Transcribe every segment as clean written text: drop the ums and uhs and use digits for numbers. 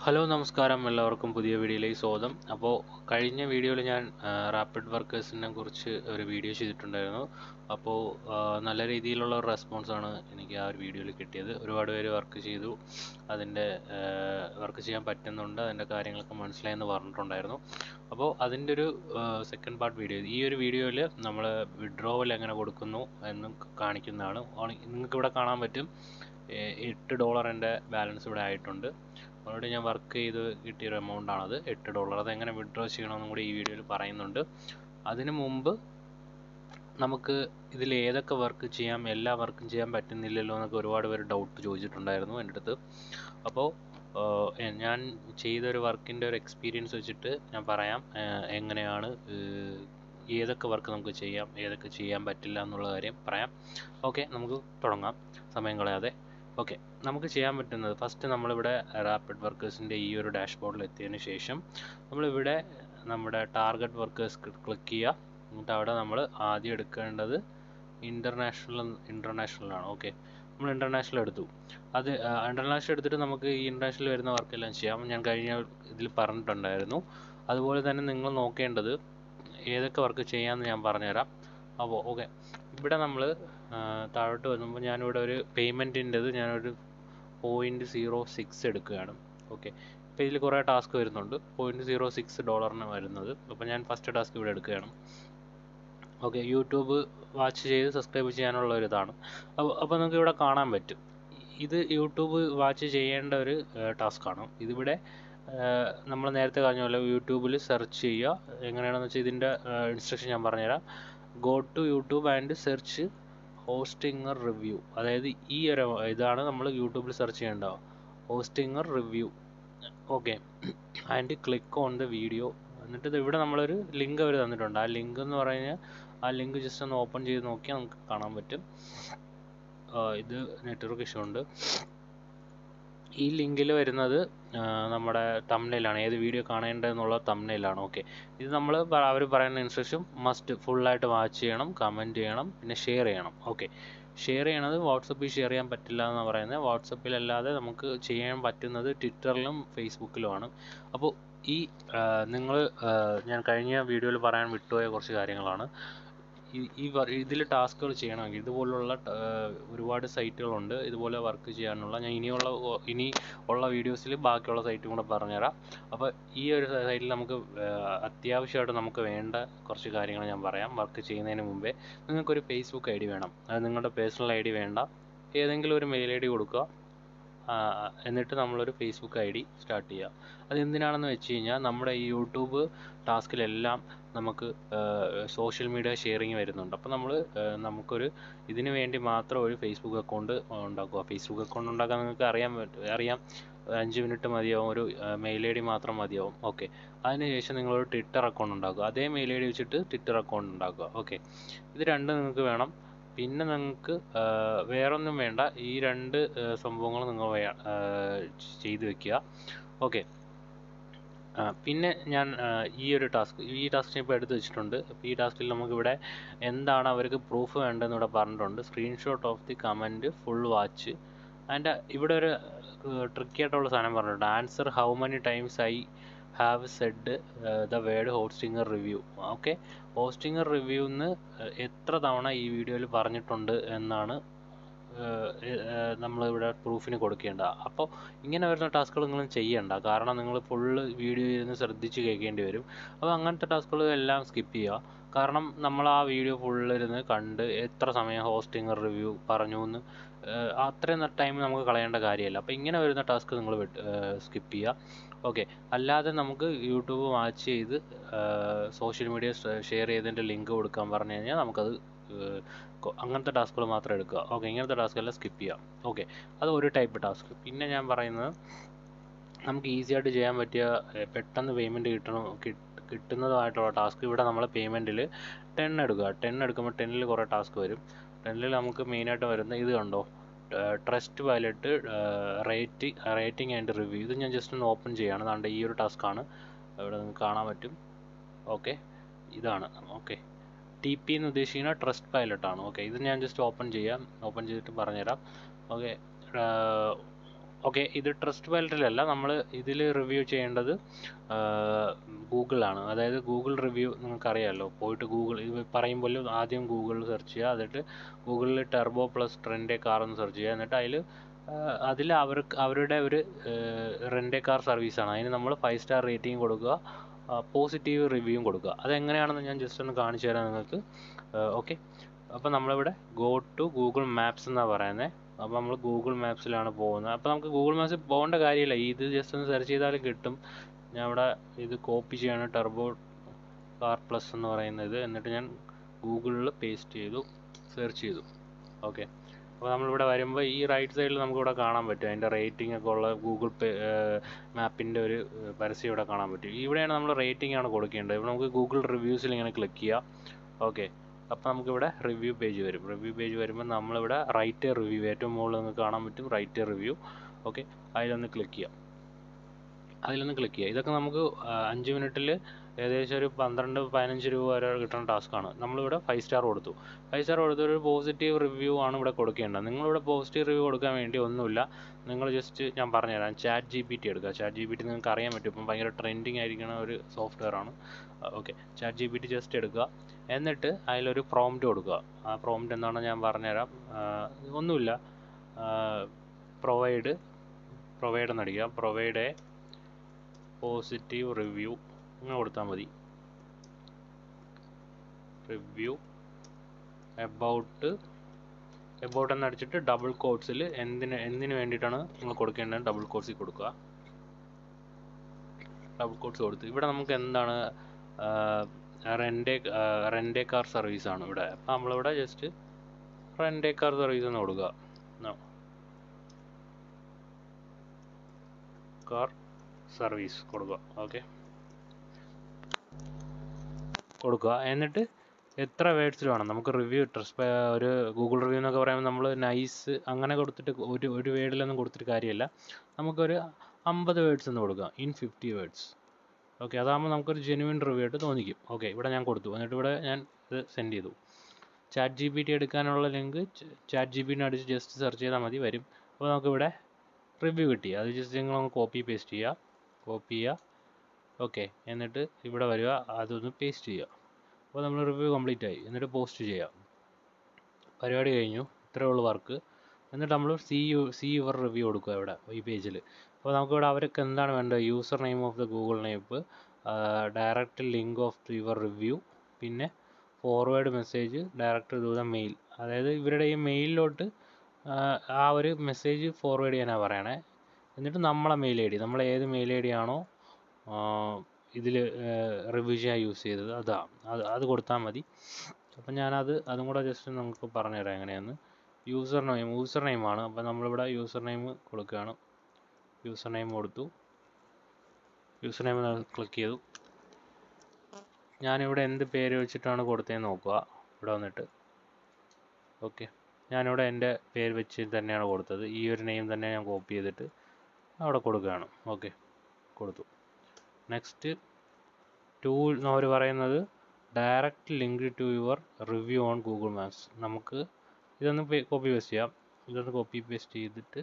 Hello നമസ്കാരം, എല്ലാവർക്കും പുതിയ വീഡിയോയിലേക്ക് സ്വാഗതം. അപ്പോൾ കഴിഞ്ഞ വീഡിയോയിൽ ഞാൻ റാപ്പിഡ് വർക്കേഴ്സിനെ കുറിച്ച് ഒരു വീഡിയോ ചെയ്തിട്ടുണ്ടായിരുന്നു. അപ്പോൾ നല്ല രീതിയിലുള്ള ഒരു റെസ്പോൺസാണ് എനിക്ക് ആ ഒരു വീഡിയോയിൽ കിട്ടിയത്. ഒരുപാട് പേര് വർക്ക് ചെയ്തു, അതിൻ്റെ വർക്ക് ചെയ്യാൻ പറ്റുന്നുണ്ട്, അതിൻ്റെ കാര്യങ്ങളൊക്കെ മനസ്സിലായെന്ന് പറഞ്ഞിട്ടുണ്ടായിരുന്നു. അപ്പോൾ അതിൻ്റെ ഒരു സെക്കൻഡ് പാർട്ട് വീഡിയോ, ഈ ഒരു വീഡിയോയിൽ നമ്മൾ വിഡ്രോവൽ എങ്ങനെ കൊടുക്കുന്നു എന്നും കാണിക്കുന്നതാണ്. നിങ്ങൾക്ക് ഇവിടെ കാണാൻ പറ്റും, $8 എൻ്റെ ബാലൻസ് ഇവിടെ ആയിട്ടുണ്ട്. ഓൾറെഡി ഞാൻ വർക്ക് ചെയ്ത് കിട്ടിയൊരു എമൗണ്ടാണത്, $8. അതെങ്ങനെ വിഡ്രോ ചെയ്യണമെന്നും കൂടി ഈ വീഡിയോയിൽ പറയുന്നുണ്ട്. അതിനു മുമ്പ് നമുക്ക് ഇതിൽ ഏതൊക്കെ വർക്ക് ചെയ്യാം, എല്ലാ വർക്കും ചെയ്യാൻ പറ്റുന്നില്ലല്ലോ എന്നൊക്കെ ഒരുപാട് പേര് ഡൗട്ട് ചോദിച്ചിട്ടുണ്ടായിരുന്നു എൻ്റെ അടുത്ത്. അപ്പോൾ ഞാൻ ചെയ്തൊരു വർക്കിൻ്റെ ഒരു എക്സ്പീരിയൻസ് വെച്ചിട്ട് ഞാൻ പറയാം എങ്ങനെയാണ് ഏതൊക്കെ വർക്ക് നമുക്ക് ചെയ്യാം, ഏതൊക്കെ ചെയ്യാൻ പറ്റില്ല എന്നുള്ള കാര്യം പറയാം. ഓക്കെ, നമുക്ക് തുടങ്ങാം സമയം കളയാതെ. ഓക്കെ, നമുക്ക് ചെയ്യാൻ പറ്റുന്നത്, ഫസ്റ്റ് നമ്മളിവിടെ റാപ്പിഡ് വർക്കേഴ്സിൻ്റെ ഈ ഒരു ഡാഷ്ബോർഡിൽ എത്തിയതിന് ശേഷം നമ്മളിവിടെ നമ്മുടെ ടാർഗറ്റ് വർക്കേഴ്സ് ക്ലിക്ക് ചെയ്യുക. എന്നിട്ട് അവിടെ നമ്മൾ ആദ്യം എടുക്കേണ്ടത് ഇൻ്റർനാഷണലാണ്. ഓക്കെ, നമ്മൾ ഇൻ്റർനാഷണൽ എടുത്തു. അത് ഇൻ്റർനാഷണൽ എടുത്തിട്ട് നമുക്ക് ഈ ഇൻ്റർനാഷണൽ വരുന്ന വർക്കെല്ലാം ചെയ്യാം. ഞാൻ കഴിഞ്ഞ ഇതിൽ പറഞ്ഞിട്ടുണ്ടായിരുന്നു. അതുപോലെ തന്നെ നിങ്ങൾ നോക്കേണ്ടത് ഏതൊക്കെ വർക്ക് ചെയ്യാമെന്ന് ഞാൻ പറഞ്ഞുതരാം. അപ്പോൾ ഓക്കെ, ഇവിടെ നമ്മൾ താഴോട്ട് വരുമ്പോൾ ഞാനിവിടെ ഒരു പേയ്മെൻറ്റിൻ്റെത് ഞാനൊരു 0.06 എടുക്കുകയാണ്. ഓക്കെ, ഇപ്പോൾ ഇതിൽ കുറേ ടാസ്ക് വരുന്നുണ്ട്. $0.06 വരുന്നത്. അപ്പോൾ ഞാൻ ഫസ്റ്റ് ടാസ്ക് ഇവിടെ എടുക്കുകയാണ്. ഓക്കെ, യൂട്യൂബ് വാച്ച് ചെയ്ത് സബ്സ്ക്രൈബ് ചെയ്യാനുള്ള ഒരു ഇതാണ്. അപ്പോൾ നമുക്ക് ഇവിടെ കാണാൻ പറ്റും, ഇത് യൂട്യൂബ് വാച്ച് ചെയ്യേണ്ട ഒരു ടാസ്ക്കാണ്. ഇതിവിടെ നമ്മൾ നേരത്തെ പറഞ്ഞ പോലെ യൂട്യൂബിൽ സെർച്ച് ചെയ്യുക. എങ്ങനെയാണെന്ന് വെച്ചാൽ ഇതിൻ്റെ ഇൻസ്ട്രക്ഷൻ ഞാൻ പറഞ്ഞുതരാം. Go to YouTube and search Hostinger review. അതായത് ഈ ഒരു ഇതാണ് നമ്മൾ യൂട്യൂബിൽ സെർച്ച് ചെയ്യേണ്ടത്, Hostinger review. Okay, and click on the video. എന്നിട്ട് ഇവിടെ നമ്മളൊരു ലിങ്ക് അവർ തന്നിട്ടുണ്ട്. ആ ലിങ്ക് എന്ന് പറഞ്ഞാൽ ആ ലിങ്ക് ജസ്റ്റ് ഒന്ന് ഓപ്പൺ ചെയ്ത് നോക്കിയാൽ നമുക്ക് കാണാൻ പറ്റും. ഇത് നെറ്റ്വർക്ക് ഇഷ്യൂ ഉണ്ട്. ഈ ലിങ്കിൽ വരുന്നത് നമ്മുടെ തംബ്നെയിലാണ്, ഏത് വീഡിയോ കാണേണ്ടതെന്നുള്ള തംബ്നെയിലാണ്. ഓക്കെ, ഇത് നമ്മൾ അവർ പറയുന്ന ഇൻസ്ട്രക്ഷൻ മസ്റ്റ് ഫുള്ളായിട്ട് വാച്ച് ചെയ്യണം, കമൻറ്റ് ചെയ്യണം, പിന്നെ ഷെയർ ചെയ്യണം. ഓക്കെ, ഷെയർ ചെയ്യണത് വാട്സപ്പിൽ ഷെയർ ചെയ്യാൻ പറ്റില്ല എന്നാണ് പറയുന്നത്. വാട്സപ്പിലല്ലാതെ നമുക്ക് ചെയ്യാൻ പറ്റുന്നത് ട്വിറ്ററിലും ഫേസ്ബുക്കിലുമാണ്. അപ്പോൾ ഈ നിങ്ങൾ ഞാൻ കഴിഞ്ഞ വീഡിയോയിൽ പറയാൻ വിട്ടുപോയ കുറച്ച് കാര്യങ്ങളാണ്. ഇതിൽ ടാസ്കുകൾ ചെയ്യണമെങ്കിൽ ഇതുപോലുള്ള ഒരുപാട് സൈറ്റുകളുണ്ട് ഇതുപോലെ വർക്ക് ചെയ്യാനുള്ള. ഞാൻ ഇനി ഉള്ള വീഡിയോസിൽ ബാക്കിയുള്ള സൈറ്റും കൂടെ പറഞ്ഞുതരാം. അപ്പോൾ ഈ ഒരു സൈറ്റിൽ നമുക്ക് അത്യാവശ്യമായിട്ട് നമുക്ക് വേണ്ട കുറച്ച് കാര്യങ്ങൾ ഞാൻ പറയാം. വർക്ക് ചെയ്യുന്നതിന് മുമ്പേ നിങ്ങൾക്കൊരു ഫേസ്ബുക്ക് ID വേണം. അത് നിങ്ങളുടെ പേഴ്സണൽ ID വേണ്ട, ഏതെങ്കിലും ഒരു മെയിൽ ID കൊടുക്കുക. എന്നിട്ട് നമ്മളൊരു ഫേസ്ബുക്ക് ID സ്റ്റാർട്ട് ചെയ്യുക. അത് എന്തിനാണെന്ന് വെച്ച് കഴിഞ്ഞാൽ നമ്മുടെ ഈ യൂട്യൂബ് ടാസ്കിലെല്ലാം നമുക്ക് സോഷ്യൽ മീഡിയ ഷെയറിങ് വരുന്നുണ്ട്. അപ്പോൾ നമുക്കൊരു ഇതിന് വേണ്ടി മാത്രം ഒരു ഫേസ്ബുക്ക് അക്കൗണ്ട് ഉണ്ടാക്കുക. ഫേസ്ബുക്ക് അക്കൗണ്ട് ഉണ്ടാക്കാൻ നിങ്ങൾക്ക് അറിയാം 5 മിനിറ്റ് മതിയാവും, ഒരു മെയിൽ ID മാത്രം മതിയാവും. ഓക്കെ, അതിനുശേഷം നിങ്ങളൊരു ട്വിറ്റർ അക്കൗണ്ട് ഉണ്ടാക്കുക. അതേ മെയിൽ ID വെച്ചിട്ട് ട്വിറ്റർ അക്കൗണ്ട് ഉണ്ടാക്കുക. ഓക്കെ, ഇത് രണ്ടും നിങ്ങൾക്ക് വേണം. പിന്നെ നിങ്ങൾക്ക് വേറൊന്നും വേണ്ട, ഈ രണ്ട് സംഭവങ്ങൾ നിങ്ങൾ ചെയ്തു വെക്കുക. ഓക്കെ, പിന്നെ ഞാൻ ഈ ടാസ്ക് ഇപ്പോൾ എടുത്ത് വെച്ചിട്ടുണ്ട്. അപ്പോൾ ഈ ടാസ്കിൽ നമുക്കിവിടെ എന്താണ് അവർക്ക് പ്രൂഫ് വേണ്ടതെന്ന് ഇവിടെ പറഞ്ഞിട്ടുണ്ട്. Screenshot of the comment, full watch. അതിൻ്റെ ഇവിടെ ഒരു ട്രിക്കി ആയിട്ടുള്ള സാധനം പറഞ്ഞിട്ടുണ്ട്. Answer how many times I have said the word ഹോസ്റ്റിംഗർ review. Okay, ഹോസ്റ്റിംഗർ review എന്ന് എത്ര തവണ ഈ വീഡിയോയിൽ പറഞ്ഞിട്ടുണ്ട് എന്നാണ് നമ്മളിവിടെ പ്രൂഫിന് കൊടുക്കേണ്ട. അപ്പോൾ ഇങ്ങനെ വരുന്ന ടാസ്കുകൾ നിങ്ങൾ ചെയ്യേണ്ട, കാരണം നിങ്ങൾ ഫുള്ള് വീഡിയോ ഇരുന്ന് ശ്രദ്ധിച്ച് കേൾക്കേണ്ടി വരും. അപ്പോൾ അങ്ങനത്തെ ടാസ്കുകൾ എല്ലാം സ്കിപ്പ് ചെയ്യുക. കാരണം നമ്മൾ ആ വീഡിയോ ഫുള്ളിരുന്ന് കണ്ട് എത്ര സമയം ഹോസ്റ്റിംഗർ റിവ്യൂ പറഞ്ഞു എന്ന് അത്രയും ടൈം നമുക്ക് കളയേണ്ട കാര്യമല്ല. അപ്പോൾ ഇങ്ങനെ വരുന്ന ടാസ്ക് നിങ്ങൾ സ്കിപ്പ് ചെയ്യുക. ഓക്കെ, അല്ലാതെ നമുക്ക് യൂട്യൂബ് വാച്ച് ചെയ്ത് സോഷ്യൽ മീഡിയ ഷെയർ ചെയ്തതിൻ്റെ ലിങ്ക് കൊടുക്കാൻ പറഞ്ഞു കഴിഞ്ഞാൽ നമുക്കത് അങ്ങനത്തെ ടാസ്കുകൾ മാത്രം എടുക്കുക. ഓക്കെ, ഇങ്ങനത്തെ ടാസ്കെല്ലാം സ്കിപ്പ് ചെയ്യാം. ഓക്കെ, അത് ഒരു ടൈപ്പ് ടാസ്ക്. പിന്നെ ഞാൻ പറയുന്നത് നമുക്ക് ഈസി ആയിട്ട് ചെയ്യാൻ പറ്റിയ പെട്ടെന്ന് പേയ്മെൻറ്റ് കിട്ടുന്നതായിട്ടുള്ള ടാസ്ക്. ഇവിടെ നമ്മൾ പേയ്മെൻറ്റിൽ 10 എടുക്കുക. 10 എടുക്കുമ്പോൾ 10ൽ കുറേ ടാസ്ക് വരും. 10ൽ നമുക്ക് മെയിനായിട്ട് വരുന്ന ഇത് കണ്ടോ, trust pilot rating and review. ഇത് ഞാൻ ജസ്റ്റ് ഒന്ന് ഓപ്പൺ ചെയ്യുകയാണ്. അതുകൊണ്ട് ഈ ഒരു ടാസ്ക്കാണ് ഇവിടെ നിങ്ങൾക്ക് കാണാൻ പറ്റും. ഓക്കെ, ഇതാണ്. ഓക്കെ, TP എന്ന് ഉദ്ദേശിക്കുന്ന ട്രസ്റ്റ് പൈലറ്റാണ്. ഓക്കെ, ഇത് ഞാൻ ജസ്റ്റ് ഓപ്പൺ ചെയ്തിട്ട് പറഞ്ഞുതരാം. ഓക്കെ, ഓക്കെ, ഇത് ട്രസ്റ്റ് വാലറ്റിലല്ല, നമ്മൾ ഇതിൽ റിവ്യൂ ചെയ്യേണ്ടത് ഗൂഗിളാണ്. അതായത് ഗൂഗിൾ റിവ്യൂ നിങ്ങൾക്കറിയാമല്ലോ. പോയിട്ട് ഗൂഗിൾ ഇത് പറയുമ്പോൾ ആദ്യം ഗൂഗിളിൽ സെർച്ച് ചെയ്യുക, എന്നിട്ട് ഗൂഗിളിൽ Turbo plus rent A car എന്ന് സെർച്ച് ചെയ്യുക. എന്നിട്ട് അതിൽ അവരുടെ ഒരു റെൻ്റ് എ കാർ സർവീസാണ്. അതിന് നമ്മൾ 5 സ്റ്റാർ റേറ്റിംഗ് കൊടുക്കുക, പോസിറ്റീവ് റിവ്യൂവും കൊടുക്കുക. അതെങ്ങനെയാണെന്ന് ഞാൻ ജസ്റ്റ് ഒന്ന് കാണിച്ചു തരാം നിങ്ങൾക്ക്. ഓക്കെ, അപ്പോൾ നമ്മളിവിടെ ഗോ ടു ഗൂഗിൾ മാപ്സ് എന്നാണ് പറയുന്നത്. അപ്പോൾ നമ്മൾ ഗൂഗിൾ മാപ്സിലാണ് പോകുന്നത്. അപ്പോൾ നമുക്ക് ഗൂഗിൾ മാപ്സിൽ പോകേണ്ട കാര്യമില്ല, ഇത് ജസ്റ്റ് ഒന്ന് സെർച്ച് ചെയ്താലും കിട്ടും. ഞാൻ ഇവിടെ ഇത് കോപ്പി ചെയ്യാണ്, ടെർബോ കാർ പ്ലസ് എന്ന് പറയുന്നത്. എന്നിട്ട് ഞാൻ ഗൂഗിളിൽ പേസ്റ്റ് ചെയ്തു, സെർച്ച് ചെയ്തു. ഓക്കെ, അപ്പോൾ നമ്മളിവിടെ വരുമ്പോൾ ഈ റൈറ്റ് സൈഡിൽ നമുക്കിവിടെ കാണാൻ പറ്റും അതിൻ്റെ റേറ്റിംഗ് ഒക്കെ ഉള്ള ഗൂഗിൾ മാപ്പിൻ്റെ ഒരു പരസ്യം ഇവിടെ കാണാൻ പറ്റും. ഇവിടെയാണ് നമ്മൾ റേറ്റിംഗ് ആണ് കൊടുക്കേണ്ടത്. ഇവിടെ നമുക്ക് ഗൂഗിൾ റിവ്യൂസിൽ ഇങ്ങനെ ക്ലിക്ക് ചെയ്യാം. ഓക്കെ, അപ്പോൾ നമുക്കിവിടെ റിവ്യൂ പേജ് വരും. റിവ്യൂ പേജ് വരുമ്പോൾ നമ്മളിവിടെ റൈറ്റ് എ റിവ്യൂ, ഏറ്റവും മുകളിൽ നിങ്ങൾക്ക് കാണാൻ പറ്റും റൈറ്റ് എ റിവ്യൂ. ഓക്കെ, അതിലൊന്ന് ക്ലിക്ക് ചെയ്യാം. ഇതൊക്കെ നമുക്ക് 5 മിനിറ്റിൽ ഏകദേശം ഒരു 12-15 രൂപ വരെ കിട്ടുന്ന ടാസ്ക്കാണ്. നമ്മളിവിടെ 5 സ്റ്റാർ കൊടുത്തു. 5 സ്റ്റാർ കൊടുത്ത ഒരു പോസിറ്റീവ് റിവ്യൂ ആണ് ഇവിടെ കൊടുക്കേണ്ടത്. നിങ്ങളിവിടെ പോസിറ്റീവ് റിവ്യൂ കൊടുക്കാൻ വേണ്ടി ഒന്നുമില്ല, നിങ്ങൾ ജസ്റ്റ് ഞാൻ പറഞ്ഞുതരാം, ചാറ്റ് GPT എടുക്കുക. ചാറ്റ് GPT നിങ്ങൾക്ക് അറിയാൻ പറ്റും, ഇപ്പം ഭയങ്കര ട്രെൻഡിങ് ആയിരിക്കുന്ന ഒരു സോഫ്റ്റ്വെയർ ആണ്. ഓക്കെ, ചാറ്റ് GPT ജസ്റ്റ് എടുക്കുക, എന്നിട്ട് അതിലൊരു പ്രോംപ്റ്റ് കൊടുക്കുക. ആ പ്രോംപ്റ്റ് എന്താണെന്ന് ഞാൻ പറഞ്ഞുതരാം. ഒന്നുമില്ല, പ്രൊവൈഡ് എന്നടിക്കുക, പ്രൊവൈഡ് എ പോസിറ്റീവ് റിവ്യൂ ഇങ്ങനെ കൊടുത്താൽ മതി. റിവ്യൂ എബൌട്ട് എന്നടിച്ചിട്ട് ഡബിൾ കോട്ട്സിൽ എന്തിനു വേണ്ടിയിട്ടാണ് നിങ്ങൾ കൊടുക്കേണ്ടത് ഡബിൾ കോട്ട്സിൽ കൊടുക്കുക. ഡബിൾ കോട്ട്സ് കൊടുത്ത് ഇവിടെ നമുക്ക് എന്താണ് റെൻ്റ് എ കാർ സർവീസാണ് ഇവിടെ. അപ്പോൾ നമ്മളിവിടെ just rent A car service എന്ന് കൊടുക്കുക. കാർ സർവീസ് കൊടുക്കുക. ഓക്കെ, കൊടുക്കുക. എന്നിട്ട് എത്ര വേർഡ്സിൽ വേണം നമുക്ക് റിവ്യൂ, ഒരു ഗൂഗിൾ റിവ്യൂ എന്നൊക്കെ പറയുമ്പോൾ നമ്മൾ നൈസ് അങ്ങനെ കൊടുത്തിട്ട് ഒരു വേർഡിലൊന്നും കൊടുത്തിട്ട് കാര്യമില്ല. നമുക്കൊരു 50 വേർഡ്സ് എന്ന് കൊടുക്കുക, ഇൻ 50 വേർഡ്സ്. ഓക്കെ, അതാകുമ്പോൾ നമുക്കൊരു ജെന്യുവൻ റിവ്യൂ ആയിട്ട് തോന്നിക്കും. ഓക്കെ, ഇവിടെ ഞാൻ കൊടുത്തു, എന്നിട്ട് ഇവിടെ ഞാൻ ഇത് സെൻഡ് ചെയ്തു. ചാറ്റ് GPT എടുക്കാനുള്ള ലിങ്ക് ചാറ്റ് GPT അടിച്ച് ജസ്റ്റ് സെർച്ച് ചെയ്താൽ മതി, വരും. അപ്പോൾ നമുക്കിവിടെ റിവ്യൂ കിട്ടി. അത് ജസ്റ്റ് നിങ്ങളൊന്ന് കോപ്പി ചെയ്യുക. ഓക്കെ, എന്നിട്ട് ഇവിടെ വരിക, അതൊന്ന് പേസ്റ്റ് ചെയ്യുക. അപ്പോൾ നമ്മൾ റിവ്യൂ കംപ്ലീറ്റ് ആയി. എന്നിട്ട് പോസ്റ്റ് ചെയ്യുക. പരിപാടി കഴിഞ്ഞു, ഇത്രയേ ഉള്ളൂ വർക്ക്. എന്നിട്ട് നമ്മൾ സീ യുവർ റിവ്യൂ കൊടുക്കുക ഇവിടെ ഈ പേജിൽ. അപ്പോൾ നമുക്കിവിടെ അവർക്ക് എന്താണ് വേണ്ടത്, user name of the Google name, direct link of your review, പിന്നെ forward message direct to the mail. അതായത് ഇവരുടെ ഈ മെയിലിലോട്ട് ആ ഒരു മെസ്സേജ് ഫോർവേഡ് ചെയ്യാനാണ് പറയണേ. എന്നിട്ട് നമ്മളെ മെയിൽ ഐ ഡി, നമ്മൾ ഏത് മെയിൽ ഐ ഡി ആണോ ഇതിൽ റിവ്യൂ ചെയ്യാൻ യൂസ് ചെയ്തത് അത് കൊടുത്താൽ മതി. അപ്പം അതും കൂടെ ജസ്റ്റ് നമുക്ക് പറഞ്ഞുതരാം എങ്ങനെയാണെന്ന്. യൂസർ നെയിമാണ്. അപ്പം നമ്മളിവിടെ യൂസർ നെയിം കൊടുക്കുകയാണ്. യൂസർ നെയിം കൊടുത്തു, യൂസർ നെയിം ക്ലിക്ക് ചെയ്തു. ഞാനിവിടെ എന്ത് പേര് വെച്ചിട്ടാണ് കൊടുത്തതെന്ന് നോക്കുക ഇവിടെ വന്നിട്ട്. ഓക്കെ, ഞാനിവിടെ എൻ്റെ പേര് വെച്ച് തന്നെയാണ് കൊടുത്തത്. ഈ ഒരു നെയിം തന്നെ ഞാൻ കോപ്പി ചെയ്തിട്ട് അവിടെ കൊടുക്കുകയാണ്. ഓക്കെ, കൊടുത്തു. നെക്സ്റ്റ് ടൂൾ അവർ പറയുന്നത് direct link to your review on Google maps. നമുക്ക് ഇതൊന്ന് കോപ്പി പേസ്റ്റ് ചെയ്യാം. ഇതൊന്ന് കോപ്പി പേസ്റ്റ് ചെയ്തിട്ട്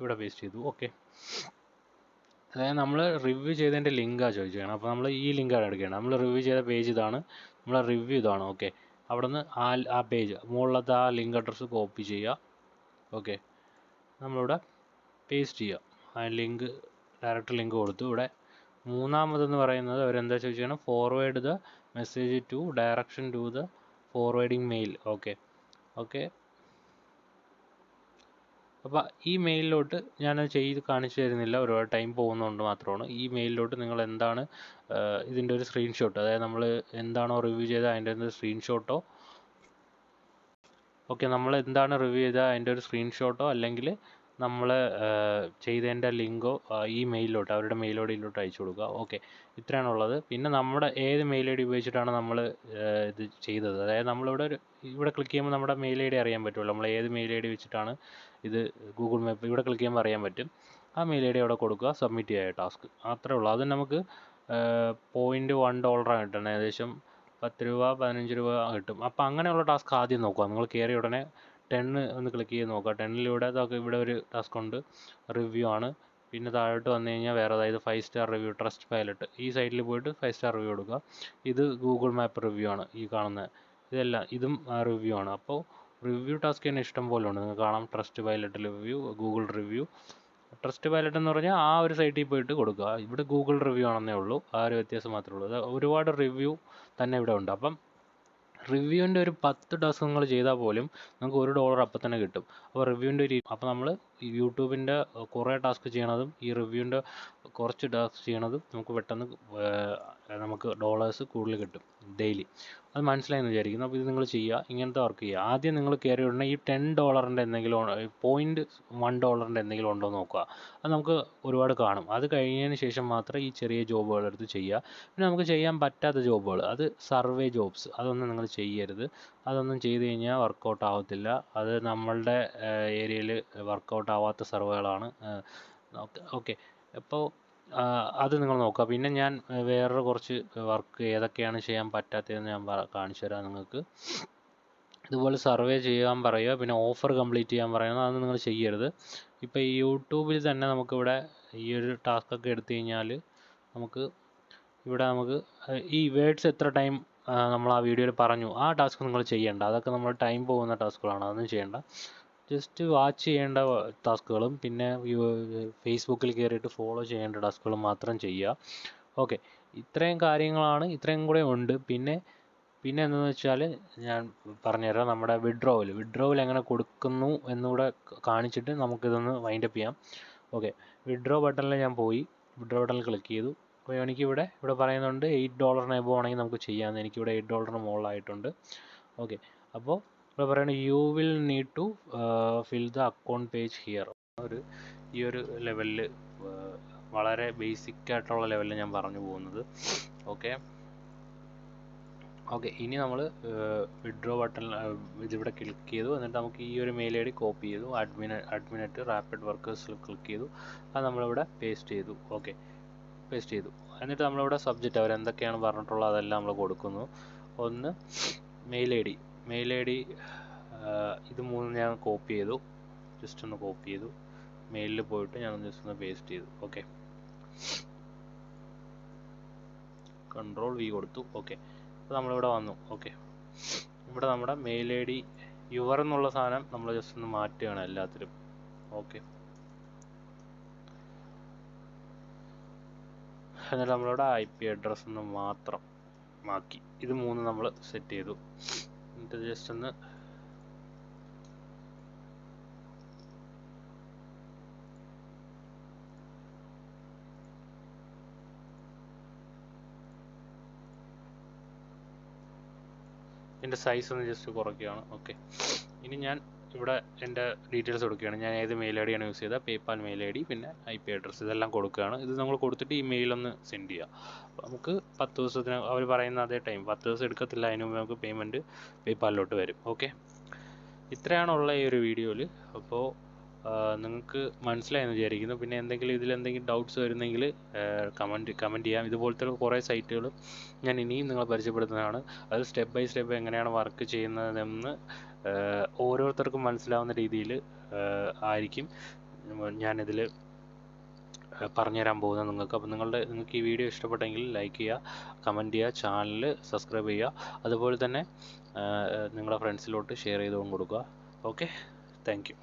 ഇവിടെ പേസ്റ്റ് ചെയ്തു. ഓക്കെ, അതായത് നമ്മൾ റിവ്യൂ ചെയ്തതിൻ്റെ ലിങ്കാണ് ചോദിച്ചതാണ്. അപ്പോൾ നമ്മൾ ഈ ലിങ്കാണ് എടുക്കേണ്ടത്. നമ്മൾ റിവ്യൂ ചെയ്ത പേജ് ഇതാണ്, നമ്മളെ റിവ്യൂ ഇതാണ്. ഓക്കെ, അവിടെ നിന്ന് ആ പേജ് മുകളിലത്തെ ആ ലിങ്ക് അഡ്രസ്സ് കോപ്പി ചെയ്യുക. ഓക്കെ, നമ്മളിവിടെ പേസ്റ്റ് ചെയ്യുക. ആ ലിങ്ക് ഡയറക്റ്റ് ലിങ്ക് കൊടുത്തു. ഇവിടെ മൂന്നാമതെന്ന് പറയുന്നത് അവരെന്താ ചോദിച്ചാൽ forward the message to direction to the forwarding mail. Okay, അപ്പോൾ ഈ മെയിലിലോട്ട് ഞാനത് ചെയ്ത് കാണിച്ചു തരുന്നില്ല, ഒരുപാട് ടൈം പോകുന്നതുകൊണ്ട് മാത്രമാണ്. ഈ മെയിലിലോട്ട് നിങ്ങൾ എന്താണ് ഇതിൻ്റെ ഒരു സ്ക്രീൻഷോട്ട്, അതായത് നമ്മൾ എന്താണോ റിവ്യൂ ചെയ്തത് അതിൻ്റെ ഒരു സ്ക്രീൻഷോട്ടോ, ഓക്കെ, നമ്മൾ എന്താണ് റിവ്യൂ ചെയ്തത് അതിൻ്റെ ഒരു സ്ക്രീൻഷോട്ടോ അല്ലെങ്കിൽ നമ്മൾ ചെയ്തതിൻ്റെ ലിങ്കോ ഈ മെയിലിലോട്ട്, അവരുടെ മെയിൽ ഐ ഡിയിലോട്ട് അയച്ചു കൊടുക്കുക. ഓക്കെ, ഇത്രയാണുള്ളത്. പിന്നെ നമ്മുടെ ഏത് മെയിൽ ഐ ഡി ഉപയോഗിച്ചിട്ടാണ് നമ്മൾ ഇത് ചെയ്തത്, അതായത് നമ്മളിവിടെ ഇവിടെ ക്ലിക്ക് ചെയ്യുമ്പോൾ നമ്മുടെ മെയിൽ ഐ ഡി അറിയാൻ പറ്റുമല്ലോ, നമ്മൾ ഏത് മെയിൽ ഐ ഡി വെച്ചിട്ടാണ് ഇത് ഗൂഗിൾ മാപ്പ് ഇവിടെ ക്ലിക്ക് ചെയ്യുമ്പോൾ അറിയാൻ പറ്റും. ആ മെയിൽ ഐ ഡി അവിടെ കൊടുക്കുക, സബ്മിറ്റ് ചെയ്യുക ടാസ്ക്. അത്രേ ഉള്ളൂ. അത് നമുക്ക് $0.1 കിട്ടണം, ഏകദേശം 10 രൂപ 15 രൂപ കിട്ടും. അപ്പോൾ അങ്ങനെയുള്ള ടാസ്ക് ആദ്യം നോക്കുക. നിങ്ങൾ കയറിയ ഉടനെ 10 ഒന്ന് ക്ലിക്ക് ചെയ്ത് നോക്കുക. 10-ലിവിടെ ഇവിടെ ഒരു ടാസ്ക് ഉണ്ട്, റിവ്യൂ ആണ്. പിന്നെ താഴോട്ട് വന്നു കഴിഞ്ഞാൽ വേറെ, അതായത് 5 സ്റ്റാർ റിവ്യൂ, ട്രസ്റ്റ് പൈലറ്റ്. ഈ സൈറ്റിൽ പോയിട്ട് 5 സ്റ്റാർ റിവ്യൂ കൊടുക്കുക. ഇത് ഗൂഗിൾ മാപ്പ് റിവ്യൂ ആണ് ഈ കാണുന്നത്. ഇതും റിവ്യൂ ആണ്. അപ്പോൾ റിവ്യൂ ടാസ്ക് തന്നെ ഇഷ്ടം പോലെ ഉണ്ട്. നിങ്ങൾക്ക് കാണാം, trust pilot review, Google review. Trust pilot എന്ന് പറഞ്ഞാൽ ആ ഒരു സൈറ്റിൽ പോയിട്ട് കൊടുക്കുക. ഇവിടെ ഗൂഗിൾ റിവ്യൂ ആണെന്നേ ഉള്ളൂ, ആ ഒരു വ്യത്യാസം മാത്രമേ ഉള്ളൂ. ഒരുപാട് റിവ്യൂ തന്നെ ഇവിടെ ഉണ്ട്. അപ്പം റിവ്യൂവിൻ്റെ ഒരു 10 ടാസ്ക് നിങ്ങൾ ചെയ്താൽ പോലും നമുക്ക് $1 അപ്പം തന്നെ കിട്ടും. അപ്പോൾ റിവ്യൂവിൻ്റെ അപ്പോൾ നമ്മൾ യൂട്യൂബിൻ്റെ കുറേ ടാസ്ക് ചെയ്യണതും ഈ റിവ്യൂവിൻ്റെ കുറച്ച് ടാസ്ക് ചെയ്യണതും നമുക്ക് പെട്ടെന്ന് നമുക്ക് ഡോളേഴ്സ് കൂടുതൽ കിട്ടും ഡെയിലി. അത് മനസ്സിലായെന്ന് വിചാരിക്കുന്നു. അപ്പോൾ ഇത് നിങ്ങൾ ചെയ്യുക, ഇങ്ങനത്തെ വർക്ക് ചെയ്യുക. ആദ്യം നിങ്ങൾ കയറി ഉടനെ ഈ $10 എന്തെങ്കിലും $0.1 എന്തെങ്കിലും ഉണ്ടോ എന്ന് നോക്കുക. അത് നമുക്ക് ഒരുപാട് കാണും. അത് കഴിഞ്ഞതിന് ശേഷം മാത്രം ഈ ചെറിയ ജോബുകൾ എടുത്ത് ചെയ്യുക. പിന്നെ നമുക്ക് ചെയ്യാൻ പറ്റാത്ത ജോബുകൾ, അത് സർവേ ജോബ്സ്, അതൊന്നും നിങ്ങൾ ചെയ്യരുത്. അതൊന്നും ചെയ്ത് കഴിഞ്ഞാൽ വർക്കൗട്ട് ആവത്തില്ല. അത് നമ്മളുടെ ഏരിയയിൽ വർക്കൗട്ട് ആവാത്ത സർവേകളാണ്. ഓക്കെ, അപ്പോൾ അത് നിങ്ങൾ നോക്കുക. പിന്നെ ഞാൻ വേറൊരു കുറച്ച് വർക്ക് ഏതൊക്കെയാണ് ചെയ്യാൻ പറ്റാത്തതെന്ന് ഞാൻ കാണിച്ചു തരാം നിങ്ങൾക്ക്. ഇതുപോലെ സർവേ ചെയ്യാൻ പറയുക, പിന്നെ ഓഫർ കംപ്ലീറ്റ് ചെയ്യാൻ പറയുന്നത്, അതൊന്നും നിങ്ങൾ ചെയ്യരുത്. ഇപ്പോൾ ഈ യൂട്യൂബിൽ തന്നെ നമുക്കിവിടെ ഈ ഒരു ടാസ്ക് ഒക്കെ എടുത്തു കഴിഞ്ഞാൽ നമുക്ക് ഈ വേർഡ്സ് എത്ര ടൈം നമ്മൾ ആ വീഡിയോയിൽ പറഞ്ഞു, ആ ടാസ്ക് നിങ്ങൾ ചെയ്യേണ്ട. അതൊക്കെ നമ്മൾ ടൈം പോകുന്ന ടാസ്കുകളാണ്, അതൊന്നും ചെയ്യേണ്ട. ജസ്റ്റ് വാച്ച് ചെയ്യേണ്ട ടാസ്കുകളും പിന്നെ ഫേസ്ബുക്കിൽ കയറിയിട്ട് ഫോളോ ചെയ്യേണ്ട ടാസ്കുകളും മാത്രം ചെയ്യുക. ഓക്കെ, ഇത്രയും കാര്യങ്ങളാണ്, ഇത്രയും കൂടെ ഉണ്ട്. പിന്നെ എന്താണെന്ന് വെച്ചാൽ ഞാൻ പറഞ്ഞുതരാം. നമ്മുടെ വിഡ്രോവൽ എങ്ങനെ കൊടുക്കുന്നു എന്നുകൂടെ കാണിച്ചിട്ട് നമുക്കിതൊന്ന് വൈൻഡപ്പ് ചെയ്യാം. ഓക്കെ, വിഡ്രോ ബട്ടണിൽ ഞാൻ പോയി, വിഡ്രോ ബട്ടണിൽ ക്ലിക്ക് ചെയ്തു. അപ്പോൾ എനിക്കിവിടെ പറയുന്നുണ്ട് $8 എബോ ആണെങ്കിൽ നമുക്ക് ചെയ്യാമെന്ന്. എനിക്കിവിടെ $8 മുകളിലായിട്ടുണ്ട്. ഓക്കെ, അപ്പോൾ ഇവിടെ പറയുന്നത് you will need to fill the account page here. ഈ ഒരു ലെവലിൽ വളരെ ബേസിക് ആയിട്ടുള്ള ലെവലിൽ ഞാൻ പറഞ്ഞു പോകുന്നത്. ഓക്കെ, ഇനി നമ്മൾ വിഡ്രോ ബട്ടണിൽ ഇതിവിടെ ക്ലിക്ക് ചെയ്തു. എന്നിട്ട് നമുക്ക് ഈ ഒരു മെയിൽ ഐ ഡി കോപ്പി ചെയ്തു, അഡ്മിനറ്റ് റാപ്പിഡ് വർക്കേഴ്സിൽ ക്ലിക്ക് ചെയ്തു. അത് നമ്മളിവിടെ പേസ്റ്റ് ചെയ്തു. ഓക്കെ, പേസ്റ്റ് ചെയ്തു. എന്നിട്ട് നമ്മളിവിടെ സബ്ജക്റ്റ് അവരെന്തൊക്കെയാണ് പറഞ്ഞിട്ടുള്ളത് അതെല്ലാം നമ്മൾ കൊടുക്കുന്നു. ഒന്ന് മെയിൽ ഐ ഡി, ഇത് മൂന്നും ഞാൻ കോപ്പി ചെയ്തു, ജസ്റ്റ് ഒന്ന് കോപ്പി ചെയ്തു. മെയിലിൽ പോയിട്ട് ഞാൻ ജസ്റ്റ് ഒന്ന് പേസ്റ്റ് ചെയ്തു. ഓക്കെ, Ctrl+V കൊടുത്തു. ഓക്കെ, അപ്പോൾ നമ്മളിവിടെ വന്നു. ഓക്കെ, ഇവിടെ നമ്മുടെ മെയിൽ ഐ ഡി യുവർ എന്നുള്ള സാധനം നമ്മൾ ജസ്റ്റ് ഒന്ന് മാറ്റുകയാണ് എല്ലാത്തിലും. ഓക്കെ, എന്നിട്ട് നമ്മളിവിടെ IP അഡ്രസ്സ് ഒന്ന് മാത്രം ആക്കി. ഇത് മൂന്ന് നമ്മൾ സെറ്റ് ചെയ്തു. എന്നിട്ട് ജസ്റ്റ് ഒന്ന് എൻ്റെ സൈസ് ഒന്ന് ജസ്റ്റ് കുറയ്ക്കുകയാണ്. ഓക്കെ, ഇനി ഞാൻ ഇവിടെ എൻ്റെ ഡീറ്റെയിൽസ് കൊടുക്കുകയാണ്. ഞാൻ ഏത് മെയിൽ ഐ ഡിയാണ് യൂസ് ചെയ്തത്, പേപ്പാൽ മെയിൽ ഐ ഡി, പിന്നെ IP അഡ്രസ്സ്, ഇതെല്ലാം കൊടുക്കുകയാണ്. ഇത് നമ്മൾ കൊടുത്തിട്ട് ഈ മെയിലൊന്ന് സെൻഡ് ചെയ്യുക. അപ്പോൾ നമുക്ക് 10 ദിവസത്തിന് അവർ പറയുന്ന അതേ ടൈം, 10 ദിവസം എടുക്കത്തില്ല, അതിന് മുമ്പ് നമുക്ക് പേയ്മെൻറ്റ് പേപ്പാലിലോട്ട് വരും. ഓക്കെ, ഇത്രയാണുള്ള ഈ ഒരു വീഡിയോയിൽ. അപ്പോൾ നിങ്ങൾക്ക് മനസ്സിലായെന്ന് വിചാരിക്കുന്നു. പിന്നെ ഇതിലെന്തെങ്കിലും ഡൗട്ട്സ് വരുന്നെങ്കിൽ കമൻറ്റ് ചെയ്യാം. ഇതുപോലത്തെ കുറേ സൈറ്റുകൾ ഞാൻ ഇനിയും നിങ്ങളെ പരിചയപ്പെടുത്തുന്നതാണ്. അത് സ്റ്റെപ്പ് ബൈ സ്റ്റെപ്പ് എങ്ങനെയാണ് വർക്ക് ചെയ്യുന്നതെന്ന് ഓരോരുത്തർക്കും മനസ്സിലാവുന്ന രീതിയിൽ ആയിരിക്കും ഞാനിതിൽ പറഞ്ഞുതരാൻ പോകുന്നത് നിങ്ങൾക്ക്. അപ്പോൾ നിങ്ങൾക്ക് ഈ വീഡിയോ ഇഷ്ടപ്പെട്ടെങ്കിൽ ലൈക്ക് ചെയ്യുക, കമൻറ്റ് ചെയ്യുക, ചാനൽ സബ്സ്ക്രൈബ് ചെയ്യുക. അതുപോലെ തന്നെ നിങ്ങളുടെ ഫ്രണ്ട്സിലോട്ട് ഷെയർ ചെയ്തും കൊടുക്കുക. Okay, thank you.